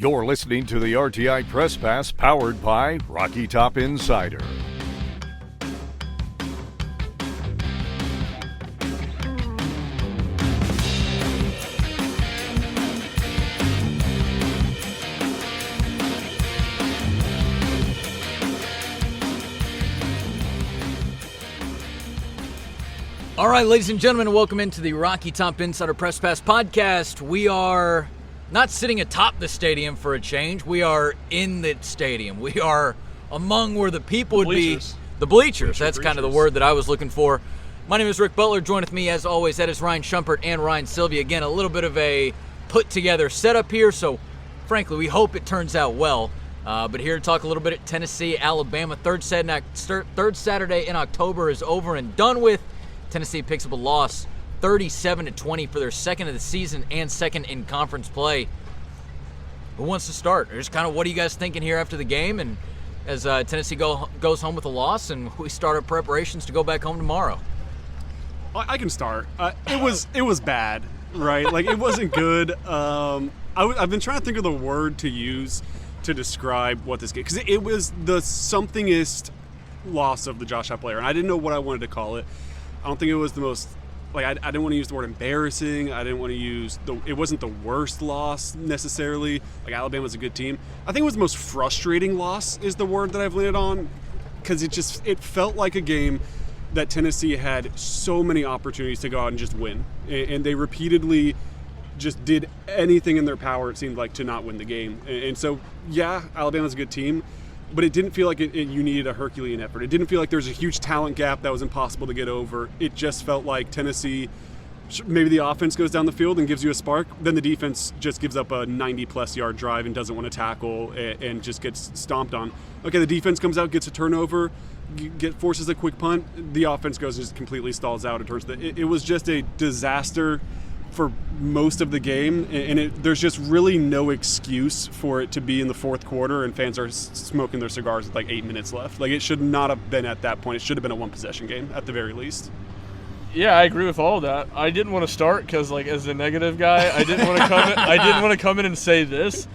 You're listening to the RTI Press Pass powered by Rocky Top Insider. All right, ladies and gentlemen, welcome into the Rocky Top Insider Press Pass podcast. We are not sitting atop the stadium for a change. We are in the stadium. We are among where the people would be. The bleachers. That's kind of the word that I was looking for. My name is Rick Butler. Joined with me, as always, that is Ryan Schumpert and Ryan Sylvia. Again, a little bit of a put-together setup here, so frankly, we hope it turns out well. But here to talk a little bit at Tennessee-Alabama. Third Saturday in October is over and done with. Tennessee picks up a loss, 37-20 for their second of the season and second in conference play. Who wants to start? Just kind of what are you guys thinking here after the game, and as Tennessee goes home with a loss, and we start our preparations to go back home tomorrow? I can start. It was bad, right? Like, it wasn't good. I've been trying to think of the word to use to describe what this game, because it was the somethingest loss of the Josh Heupel era, and I didn't know what I wanted to call it. I don't think it was the most, I didn't want to use the word embarrassing. I didn't want to use it wasn't the worst loss necessarily. Like, Alabama's a good team. I think it was the most frustrating loss is the word that I've landed on, because it felt like a game that Tennessee had so many opportunities to go out and just win. And they repeatedly just did anything in their power, it seemed like, to not win the game. And so, yeah, Alabama's a good team, but it didn't feel like you needed a Herculean effort. It didn't feel like there was a huge talent gap that was impossible to get over. It just felt like Tennessee, maybe the offense goes down the field and gives you a spark, then the defense just gives up a 90-plus yard drive and doesn't want to tackle and just gets stomped on. Okay, the defense comes out, gets a turnover, forces a quick punt, the offense goes and just completely stalls out. It was just a disaster for most of the game, and there's just really no excuse for it to be in the fourth quarter and fans are smoking their cigars with like 8 minutes left. Like, it should not have been at that point. It should have been a one-possession game at the very least. Yeah, I agree with all of that. I didn't want to start because, like, as a negative guy, I didn't want to come. I didn't want to come in and say this.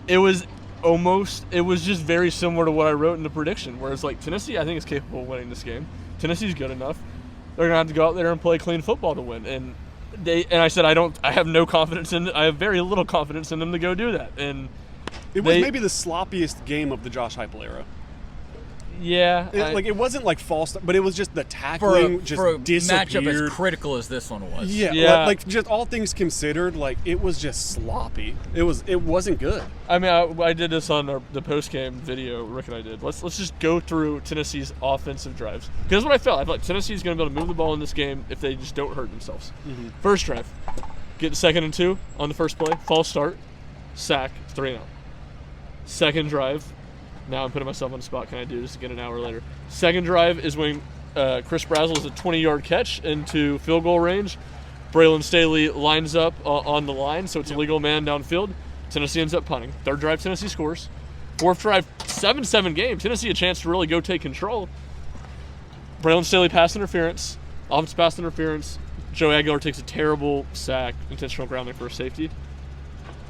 It was just very similar to what I wrote in the prediction, where it's like, Tennessee, I think, is capable of winning this game. Tennessee's good enough. They're gonna have to go out there and play clean football to win. And I said I have no confidence in it. I have very little confidence in them to go do that. And it was maybe the sloppiest game of the Josh Heupel era. Yeah, it wasn't like false, but it was just the tackling for a disappeared. matchup as critical as this one was. Yeah. Like, just all things considered, like, it was just sloppy. It wasn't good. I mean, I did this on the post-game video Rick and I did. Let's just go through Tennessee's offensive drives, because that's what I felt. I felt like Tennessee's going to be able to move the ball in this game if they just don't hurt themselves. Mm-hmm. First drive, get 2nd and 2 on the first play, false start, sack, 3-and-out. Second drive. Now I'm putting myself on the spot. Can I do this again an hour later? Second drive is when Chris Brazzell is a 20-yard catch into field goal range. Braylon Staley lines up on the line, so it's a legal man downfield. Tennessee ends up punting. Third drive, Tennessee scores. Fourth drive, 7-7 game. Tennessee a chance to really go take control. Braylon Staley pass interference. Offensive pass interference. Joe Aguilar takes a terrible sack, intentional grounding for a safety.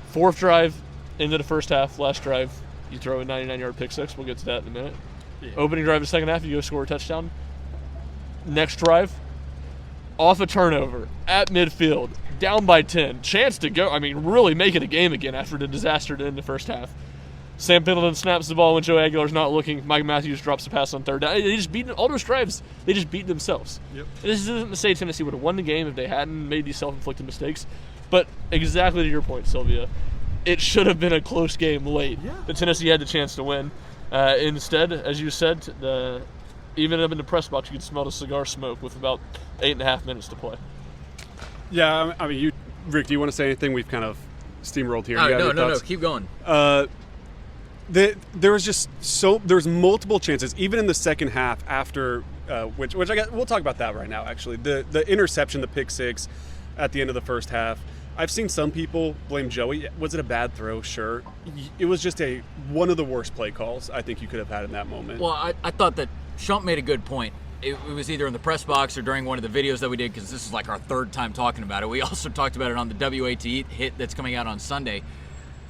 Fourth drive, into the first half, last drive. You throw a 99-yard pick six. We'll get to that in a minute. Yeah. Opening drive of the second half, you go score a touchdown. Next drive, off a turnover at midfield, down by 10. Chance to go, really make it a game again after the disaster to end the first half. Sam Pendleton snaps the ball when Joe Aguilar's not looking. Mike Matthews drops the pass on third down. They just beat all those drives. They just beat themselves. Yep. This isn't to say Tennessee would have won the game if they hadn't made these self-inflicted mistakes. But exactly to your point, Sylvia, it should have been a close game late. Yeah. But Tennessee had the chance to win. Instead, as you said, even up in the press box, you could smell the cigar smoke with about 8.5 minutes to play. Yeah, Rick, do you want to say anything? We've kind of steamrolled here. No, keep going. There was multiple chances, even in the second half after, which I guess we'll talk about that right now, actually. The interception, the pick six at the end of the first half. I've seen some people blame Joey. Was it a bad throw? Sure. It was just one of the worst play calls I think you could have had in that moment. Well, I thought that Shump made a good point. It was either in the press box or during one of the videos that we did, because this is like our third time talking about it. We also talked about it on the WAT hit that's coming out on Sunday.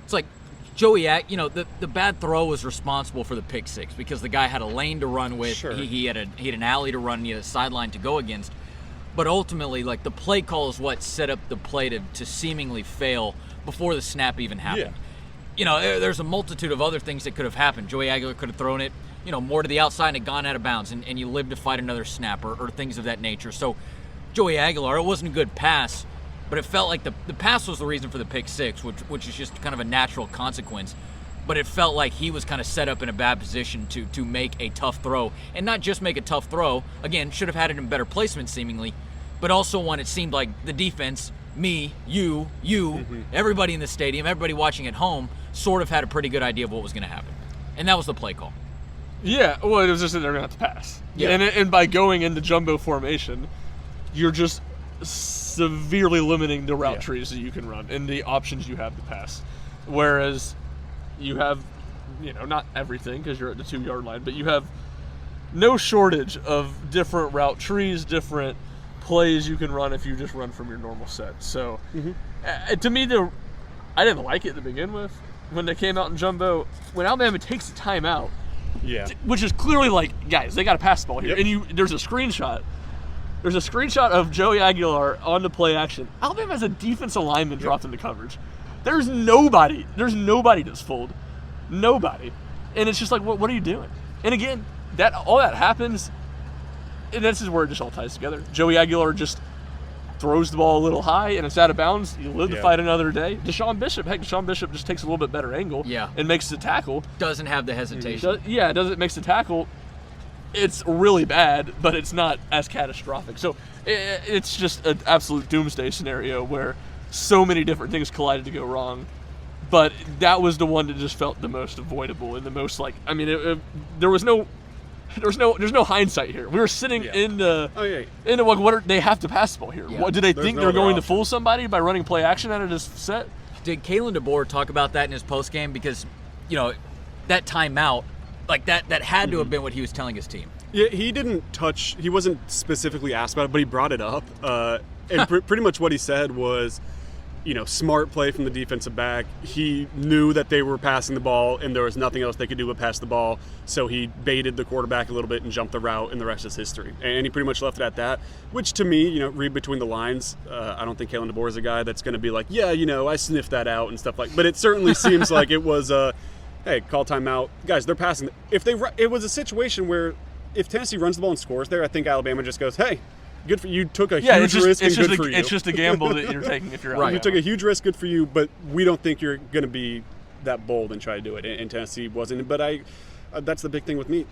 It's like Joey, the bad throw was responsible for the pick six because the guy had a lane to run with. Sure. He had an alley to run. He had a sideline to go against. But ultimately, like, the play call is what set up the play to seemingly fail before the snap even happened. Yeah. There's a multitude of other things that could have happened. Joey Aguilar could have thrown it, more to the outside and had gone out of bounds, and you lived to fight another snap or things of that nature. So Joey Aguilar, it wasn't a good pass, but it felt like the pass was the reason for the pick six, which is just kind of a natural consequence. But it felt like he was kind of set up in a bad position to make a tough throw. And not just make a tough throw, again, should have had it in better placement seemingly, but also one it seemed like the defense, me, you, everybody in the stadium, everybody watching at home, sort of had a pretty good idea of what was going to happen. And that was the play call. Yeah, well, it was just that they're going to have to pass. Yeah. And by going into jumbo formation, you're just severely limiting the route trees that you can run and the options you have to pass. Whereas you have, not everything because you're at the 2-yard line, but you have no shortage of different route trees, different plays you can run if you just run from your normal set. So to me, I didn't like it to begin with. When they came out in jumbo, when Alabama takes the timeout, which is clearly like, guys, they got to pass the ball here. Yep. And there's a screenshot. There's a screenshot of Joey Aguilar on the play action. Alabama has a defensive lineman dropped into coverage. There's nobody that's fooled. Nobody. And it's just like, what are you doing? And again, all that happens, and this is where it just all ties together. Joey Aguilar just throws the ball a little high, and it's out of bounds. You live to fight another day. Deshaun Bishop just takes a little bit better angle and makes the tackle. Doesn't have the hesitation. Makes the tackle. It's really bad, but it's not as catastrophic. So it's just an absolute doomsday scenario where so many different things collided to go wrong. But that was the one that just felt the most avoidable and the most there's no hindsight here. We were sitting in the they have to pass the ball here. Yeah. What do they think they're going to fool somebody by running play action out of this set? Did Kalen DeBoer talk about that in his postgame? Because that timeout, like that had to have been what he was telling his team. Yeah, he wasn't specifically asked about it, but he brought it up. And pretty much what he said was, smart play from the defensive back. He knew that they were passing the ball and there was nothing else they could do but pass the ball. So he baited the quarterback a little bit and jumped the route, and the rest is history. And he pretty much left it at that, which to me, read between the lines. I don't think Kalen DeBoer is a guy that's going to be like, I sniffed that out and stuff but it certainly seems like it was hey, call timeout. Guys, they're passing. It was a situation where if Tennessee runs the ball and scores there, I think Alabama just goes, hey, good for you. Took a huge risk and good for you. It's just a gamble that you're taking if you're right. Alabama. You took a huge risk, good for you, but we don't think you're going to be that bold and try to do it. And Tennessee wasn't. But that's the big thing with me.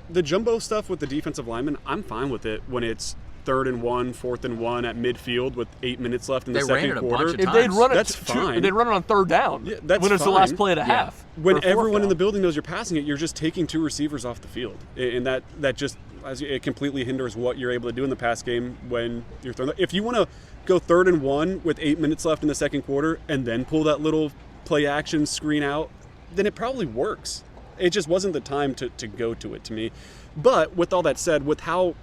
The jumbo stuff with the defensive linemen, I'm fine with it when it's 3rd and 1, 4th and 1 at midfield with 8 minutes left in the second quarter. If they'd run it, that's fine. They'd run it on 3rd down. Yeah, that's when it's fine. the last play of the half. When everyone in the building knows you're passing it, you're just taking 2 receivers off the field, and that just it completely hinders what you're able to do in the pass game when you're throwing. If you want to go 3rd and 1 with 8 minutes left in the second quarter and then pull that little play action screen out, then it probably works. It just wasn't the time to go to it to me. But with all that said, with how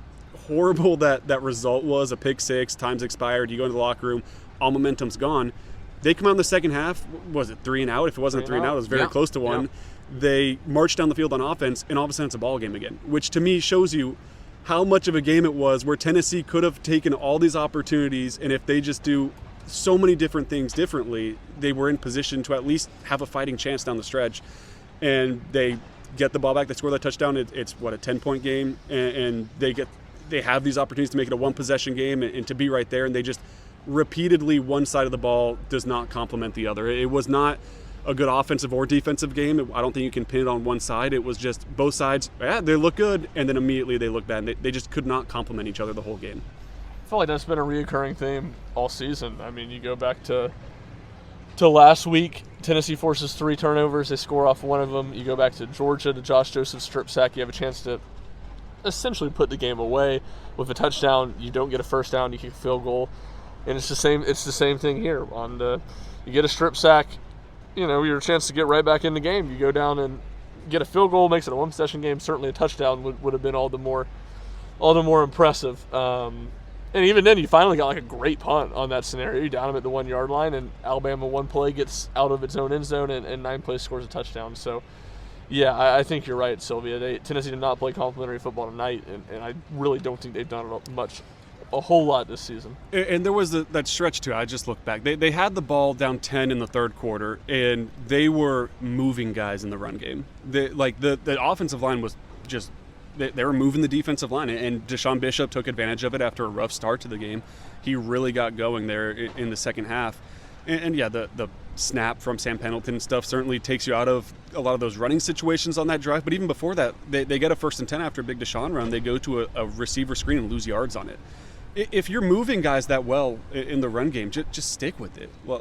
horrible that result was, a pick six, time's expired, you go into the locker room, all momentum's gone. They come out in the second half, was it 3 and out? If it wasn't 3 and out, it was very close to one. They march down the field on offense, and all of a sudden it's a ball game again, which to me shows you how much of a game it was, where Tennessee could have taken all these opportunities, and if they just do so many different things differently, they were in position to at least have a fighting chance down the stretch. And they get the ball back, they score that touchdown. It's a 10-point game, and they have these opportunities to make it a 1-possession game and to be right there, and they just repeatedly, one side of the ball does not complement the other. It was not a good offensive or defensive game. I don't think you can pin it on one side. It was just both sides, they look good, and then immediately they look bad. And they just could not complement each other the whole game. I feel like that's been a reoccurring theme all season. I mean, you go back to last week, Tennessee forces 3 turnovers. They score off one of them. You go back to Georgia, to Josh Joseph's strip sack. You have a chance to essentially put the game away with a touchdown. You don't get a first down. You kick a field goal, and it's the same thing here. You get a strip sack, your chance to get right back in the game. You go down and get a field goal, makes it a 1-possession game. Certainly a touchdown would have been all the more impressive. And even then, you finally got like a great punt on that scenario. You down them at the 1 yard line, and Alabama one play gets out of its own end zone, and 9 plays scores a touchdown. So, yeah, I think you're right, Sylvia. Tennessee did not play complimentary football tonight, and I really don't think they've done a whole lot this season. And there was that stretch too. I just looked back. They had the ball down 10 in the third quarter, and they were moving guys in the run game. The offensive line was just. They were moving the defensive line, and Deshaun Bishop took advantage of it after a rough start to the game. He really got going there in the second half. And yeah, the snap from Sam Pendleton stuff certainly takes you out of a lot of those running situations on that drive. But even before that, they get a 1st and 10 after a big Deshaun run. They go to a receiver screen and lose yards on it. If you're moving guys that well in the run game, just stick with it. Well,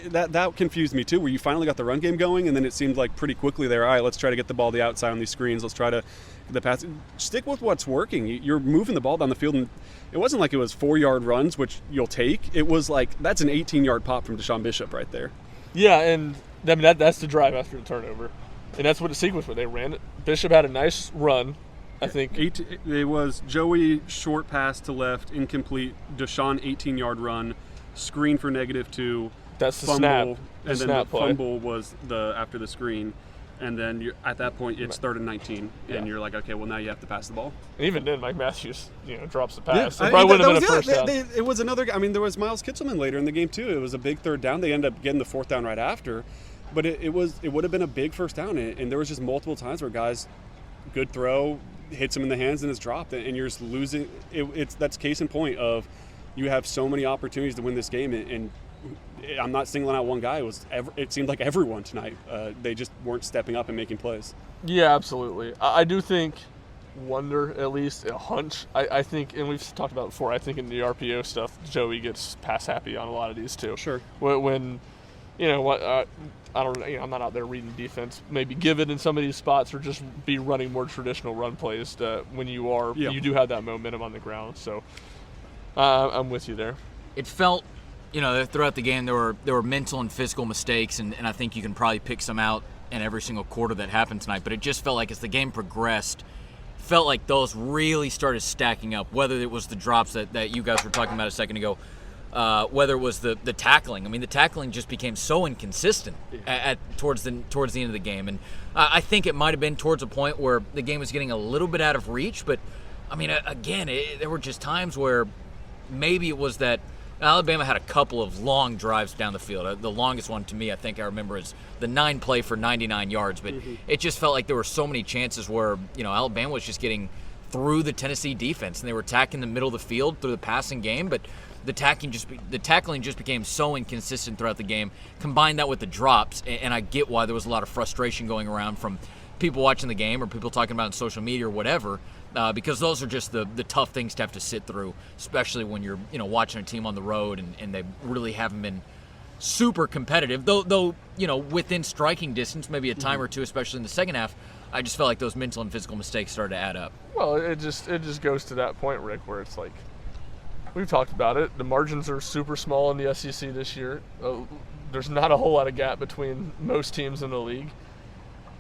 that confused me too, where you finally got the run game going, and then it seemed like pretty quickly there, all right, let's try to get the ball to the outside on these screens. Let's try to the pass. Stick with what's working. You're moving the ball down the field, and it wasn't like it was 4-yard runs, which you'll take. It was like, that's an 18-yard pop from Deshaun Bishop right there. Yeah, and I mean, that's the drive after the turnover. And that's what the sequence was. They ran it. Bishop had a nice run, I think. It was Joey short pass to left, incomplete. Deshaun 18-yard run, screen for -2. That's the fumble, snap. And then snap the play. fumble was after the screen. And then at that point, it's 3rd and 19, and you're like, okay, well, now you have to pass the ball. And even then, Mike Matthews, drops the pass. Yeah, So it probably wouldn't have been a first down. It was another. I mean, there was Miles Kitselman later in the game too. It was a big 3rd down. They ended up getting the 4th down right after, but it would have been a big 1st down. And there was just multiple times where guys, good throw, hits him in the hands and it's dropped, and you're just losing. That's case in point of you have so many opportunities to win this game, and I'm not singling out one guy. It seemed like everyone tonight. They just weren't stepping up and making plays. Yeah, absolutely. I do think, at least a hunch. I think, and we've talked about it before, I think in the RPO stuff, Joey gets pass happy on a lot of these too. Sure. When I don't know, I'm not out there reading defense. Maybe give it in some of these spots, or just be running more traditional run plays when you do have that momentum on the ground. So I'm with you there. It felt, throughout the game there were mental and physical mistakes, and I think you can probably pick some out in every single quarter that happened tonight. But it just felt like as the game progressed, felt like those really started stacking up, whether it was the drops that you guys were talking about a second ago, whether it was the tackling. I mean, the tackling just became so inconsistent towards the end of the game. And I think it might have been towards a point where the game was getting a little bit out of reach. But, I mean, again, there were just times where maybe it was that Alabama had a couple of long drives down the field. The longest one to me, I think I remember, is the 9 play for 99 yards. But it just felt like there were so many chances where, Alabama was just getting through the Tennessee defense, and they were attacking the middle of the field through the passing game. But the tackling just became so inconsistent throughout the game. Combine that with the drops, and I get why there was a lot of frustration going around from people watching the game or people talking about it on social media or whatever. Because those are just the tough things to have to sit through, especially when you're watching a team on the road and they really haven't been super competitive. Though within striking distance, maybe a time or two, especially in the second half, I just felt like those mental and physical mistakes started to add up. Well, it just goes to that point, Rick, where it's like we've talked about it. The margins are super small in the SEC this year. There's not a whole lot of gap between most teams in the league.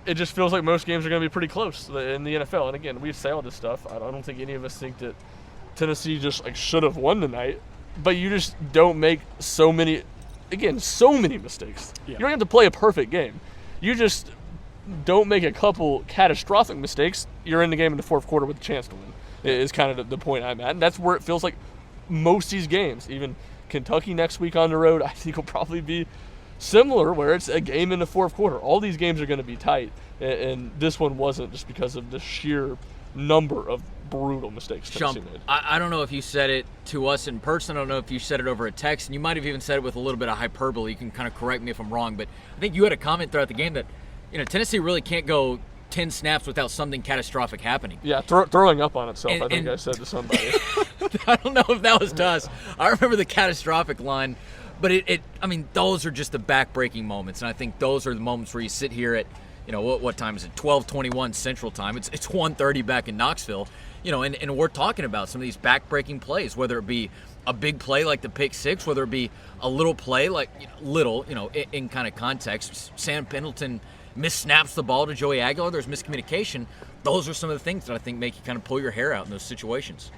It just feels like most games are going to be pretty close in the NFL. And again, we say all this stuff. I don't think any of us think that Tennessee just should have won tonight. But you just don't make so many mistakes. Yeah. You don't have to play a perfect game. You just don't make a couple catastrophic mistakes. You're in the game in the fourth quarter with a chance to win. Is kind of the point I'm at. And that's where it feels like most of these games. Even Kentucky next week on the road, I think will probably be similar, where it's a game in the fourth quarter. All these games are going to be tight, and this one wasn't, just because of the sheer number of brutal mistakes Tennessee made. I don't know if you said it to us in person. I don't know if you said it over a text, and you might have even said it with a little bit of hyperbole. You can kind of correct me if I'm wrong, but I think you had a comment throughout the game that Tennessee really can't go 10 snaps without something catastrophic happening. Yeah, throwing up on itself, I think I said to somebody. I don't know if that was to us. I remember the catastrophic line. But those are just the back-breaking moments, and I think those are the moments where you sit here at, what time is it? 12:21 Central Time. It's 1:30 back in Knoxville, and we're talking about some of these back-breaking plays, whether it be a big play like the pick six, whether it be a little play like in kind of context. Sam Pendleton missnaps the ball to Joey Aguilar. There's miscommunication. Those are some of the things that I think make you kind of pull your hair out in those situations.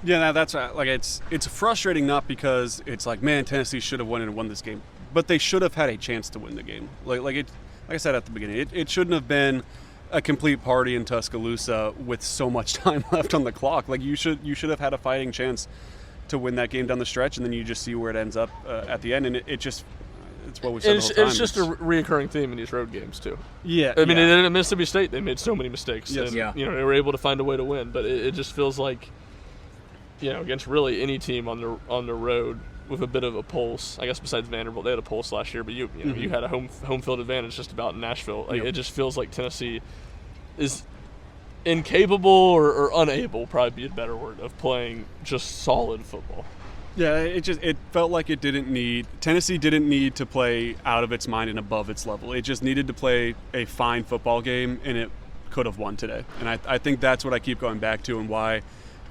Yeah, that's like it's frustrating, not because it's like, man, Tennessee should have won this game, but they should have had a chance to win the game. Like I said at the beginning, it shouldn't have been a complete party in Tuscaloosa with so much time left on the clock. Like you should have had a fighting chance to win that game down the stretch, and then you just see where it ends up at the end, and it's what we said the whole time. It's just a reoccurring theme in these road games too. Yeah, I mean, at Mississippi State, they made so many mistakes, Yes. and Yeah. they were able to find a way to win. But it just feels like, against really any team on the road with a bit of a pulse. I guess besides Vanderbilt, they had a pulse last year, but you had a home field advantage just about in Nashville. Like It just feels like Tennessee is incapable or unable, probably be a better word, of playing just solid football. Yeah, it felt like Tennessee didn't need to play out of its mind and above its level. It just needed to play a fine football game, and it could have won today. And I think that's what I keep going back to, and why,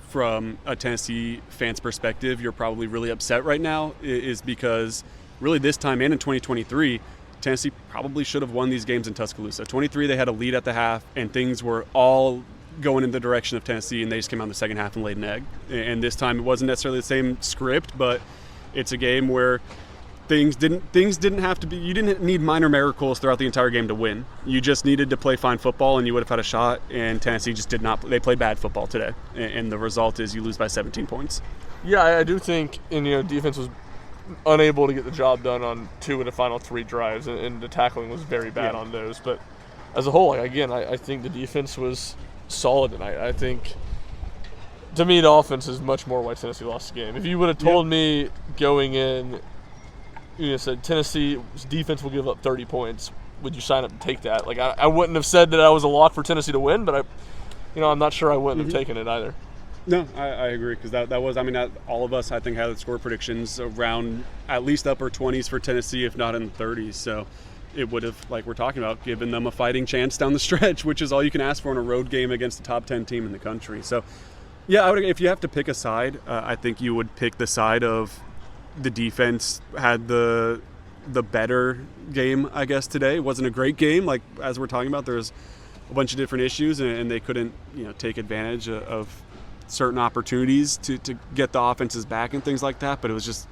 from a Tennessee fan's perspective, you're probably really upset right now, is because really this time and in 2023, Tennessee probably should have won these games in Tuscaloosa. 23, they had a lead at the half, and things were all going in the direction of Tennessee, and they just came out in the second half and laid an egg. And this time it wasn't necessarily the same script, but it's a game where things didn't have to be. You didn't need minor miracles throughout the entire game to win. You just needed to play fine football, and you would have had a shot. And Tennessee just did not. They played bad football today, and the result is you lose by 17 points. Yeah, I do think defense was unable to get the job done on 2 of the final 3 drives, and the tackling was very bad on those. But as a whole, I think the defense was solid tonight. I think, to me, the offense is much more why Tennessee lost the game. If you would have told me going in, said Tennessee's defense will give up 30 points, would you sign up to take that? Like, I wouldn't have said that I was a lock for Tennessee to win, but I'm not sure I wouldn't have taken it either. No, I agree, because that was, all of us, I think, had score predictions around at least upper 20s for Tennessee, if not in the 30s. So it would have, like we're talking about, given them a fighting chance down the stretch, which is all you can ask for in a road game against a top 10 team in the country. So, yeah, if you have to pick a side, I think you would pick the side of the defense had the better game, I guess, today. It wasn't a great game. Like, as we're talking about, there's a bunch of different issues, and they couldn't, take advantage of certain opportunities to get the offenses back and things like that. But it was just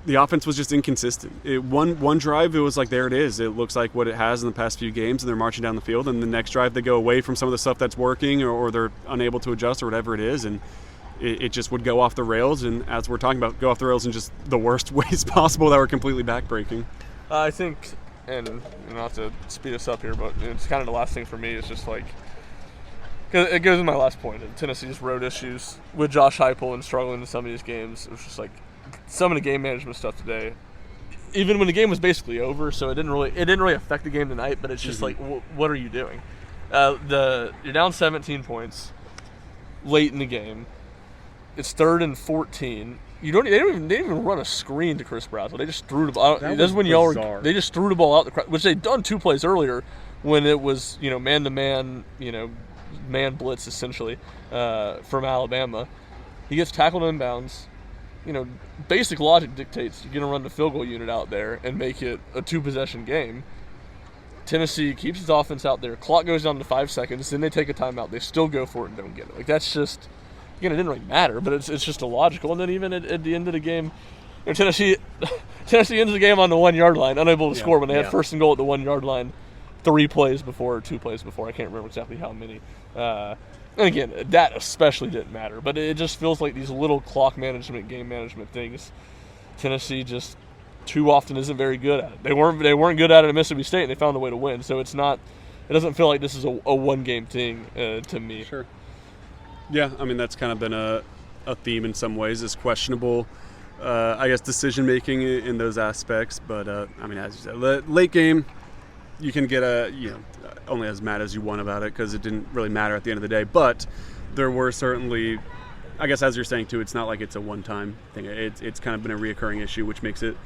the offense was just inconsistent. One drive, it was like, there it is. It looks like what it has in the past few games, and they're marching down the field. And the next drive, they go away from some of the stuff that's working, or they're unable to adjust, or whatever it is, and it just would go off the rails. And as we're talking about, go off the rails in just the worst ways possible that were completely backbreaking. I think, and not to speed us up here, but it's kind of the last thing for me is just like, cause it goes to my last point. Tennessee's road issues with Josh Heupel and struggling in some of these games. It was just like some of the game management stuff today. Even when the game was basically over, so it didn't really affect the game tonight. But it's just like, what are you doing? You're down 17 points late in the game. It's 3rd and 14. They didn't even run a screen to Chris Bradshaw. They just threw the ball. That's when they just threw the ball out the crowd, which they'd done 2 plays earlier when it was man to man, man blitz essentially from Alabama. He gets tackled inbounds. Basic logic dictates you're going to run the field goal unit out there and make it a 2-possession game. Tennessee keeps its offense out there. Clock goes down to 5 seconds. Then they take a timeout. They still go for it and don't get it. Like, that's just, again, it didn't really matter, but it's just illogical. And then even at the end of the game, Tennessee ends the game on the 1-yard line, unable to score when they had 1st and goal at the 1-yard line 3 plays before or 2 plays before. I can't remember exactly how many. And again, that especially didn't matter. But it just feels like these little clock management, game management things, Tennessee just too often isn't very good at it. They weren't good at it at Mississippi State, and they found a way to win. So it doesn't feel like this is a one-game thing to me. Sure. Yeah, that's kind of been a theme in some ways, is questionable, I guess, decision-making in those aspects. But, as you said, late game, you can get only as mad as you want about it because it didn't really matter at the end of the day. But there were certainly, I guess, as you're saying, too, it's not like it's a one-time thing. It's kind of been a reoccurring issue, which makes it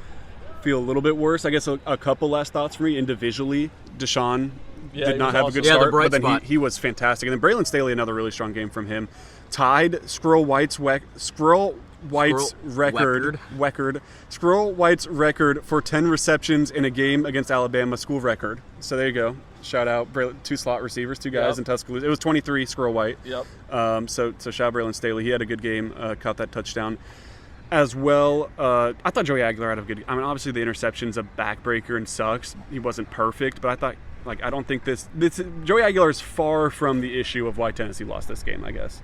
feel a little bit worse. I guess a couple last thoughts for me. Individually, Deshaun did not have a good start, but then he was fantastic. And then Braylon Staley, another really strong game from him. Tied Squirrel White's record for 10 receptions in a game against Alabama, school record. So there you go. shout out two slot receivers, two guys in Tuscaloosa. It was 23 Squirrel White. Yep. So shout out Braylon Staley. He had a good game, caught that touchdown as well. I thought Joey Aguilar had a good. I mean, obviously the interception's a backbreaker and sucks. He wasn't perfect, but I thought I don't think this Joey Aguilar is far from the issue of why Tennessee lost this game, I guess.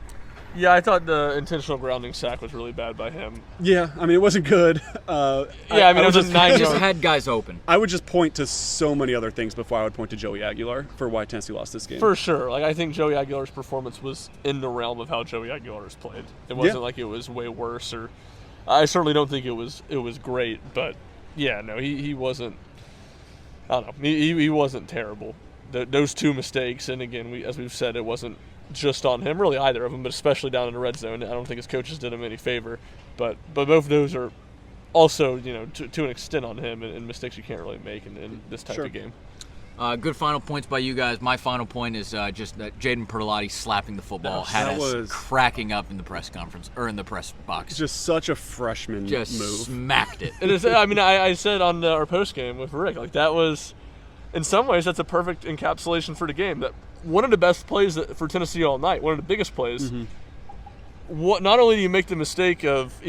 Yeah, I thought the intentional grounding sack was really bad by him. Yeah, I mean, it wasn't good. It was just 9 Just yards. had guys open. I would just point to so many other things before I would point to Joey Aguilar for why Tennessee lost this game. For sure. I think Joey Aguilar's performance was in the realm of how Joey Aguilar's played. It wasn't like it was way worse, or I certainly don't think it was great, but yeah, no, he wasn't. I don't know. He wasn't terrible. Those two mistakes, and again, as we've said, it wasn't just on him, really either of them, but especially down in the red zone. I don't think his coaches did him any favor, but both of those are also, to an extent on him, and mistakes you can't really make in this type of game. Good final points by you guys. My final point is just that Jaden Perlotti slapping the football had us cracking up in the press conference or in the press box. Just such a freshman move. Smacked it. It is. I mean, I said on our post game with Rick, that was, in some ways, that's a perfect encapsulation for the game. That one of the best plays for Tennessee all night, one of the biggest plays. Mm-hmm. Not only do you make the mistake of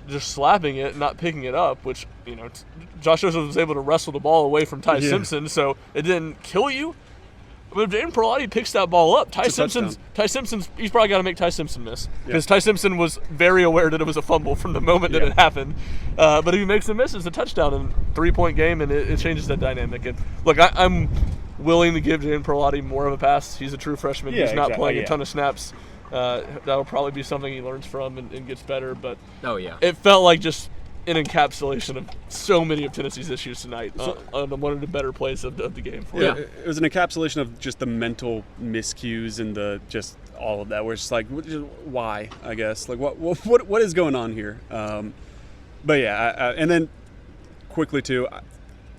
just slapping it and not picking it up, which Josh Joseph was able to wrestle the ball away from Ty Simpson, so it didn't kill you. But if Jaden Perlotti picks that ball up, Ty Simpson's he's probably got to make Ty Simpson miss, because Ty Simpson was very aware that it was a fumble from the moment that it happened. But if he makes the miss, it's a touchdown and 3-point game, and it changes that dynamic. And look, I'm willing to give Jaden Perlotti more of a pass. He's a true freshman. He's not playing a ton of snaps. That'll probably be something he learns from and gets better. But it felt like just an encapsulation of so many of Tennessee's issues tonight on one of the better plays of the game. It was an encapsulation of just the mental miscues and just all of that. Where it's like, why? I guess what is going on here? But yeah, and then quickly too.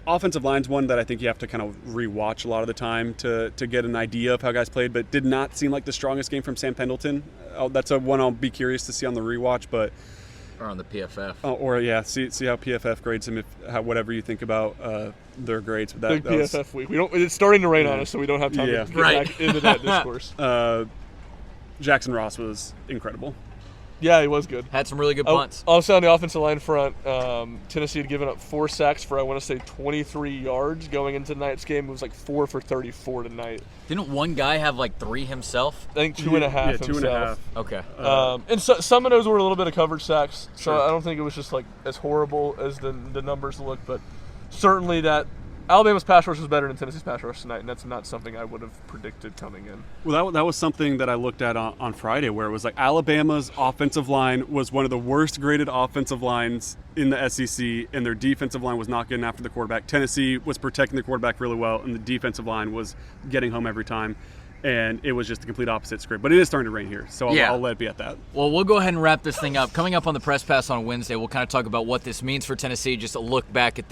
Offensive line's one that I think you have to kind of rewatch a lot of the time to get an idea of how guys played, but did not seem like the strongest game from Sam Pendleton. That's one I'll be curious to see on the rewatch, or on the PFF. See how PFF grades him. Whatever you think about their grades. Big PFF week. It's starting to rain on us, so we don't have time to get back into that discourse. Jackson Ross was incredible. Yeah, he was good. Had some really good punts. Also on the offensive line front, Tennessee had given up 4 sacks for, I want to say, 23 yards going into tonight's game. It was 4 for 34 tonight. Didn't one guy have 3 himself? I think 2.5 himself. 2.5. Okay. And some of those were a little bit of coverage sacks, so I don't think it was just as horrible as the numbers look, but certainly that Alabama's pass rush was better than Tennessee's pass rush tonight, and that's not something I would have predicted coming in. Well, that was something that I looked at on Friday, where it was Alabama's offensive line was one of the worst graded offensive lines in the SEC, and their defensive line was not getting after the quarterback. Tennessee was protecting the quarterback really well, and the defensive line was getting home every time. And it was just the complete opposite script. But it is starting to rain here, so I'll let it be at that. Well, we'll go ahead and wrap this thing up. Coming up on the Press Pass on Wednesday, we'll kind of talk about what this means for Tennessee, just a look back at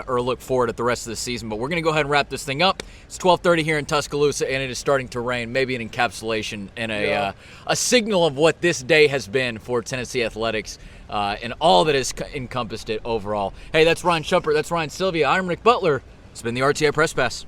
or look forward at the rest of the season. But we're going to go ahead and wrap this thing up. It's 12:30 here in Tuscaloosa, and it is starting to rain. Maybe an encapsulation and a signal of what this day has been for Tennessee athletics and all that has encompassed it overall. Hey, that's Ryan Shumpert. That's Ryan Sylvia. I'm Rick Butler. It's been the RTI Press Pass.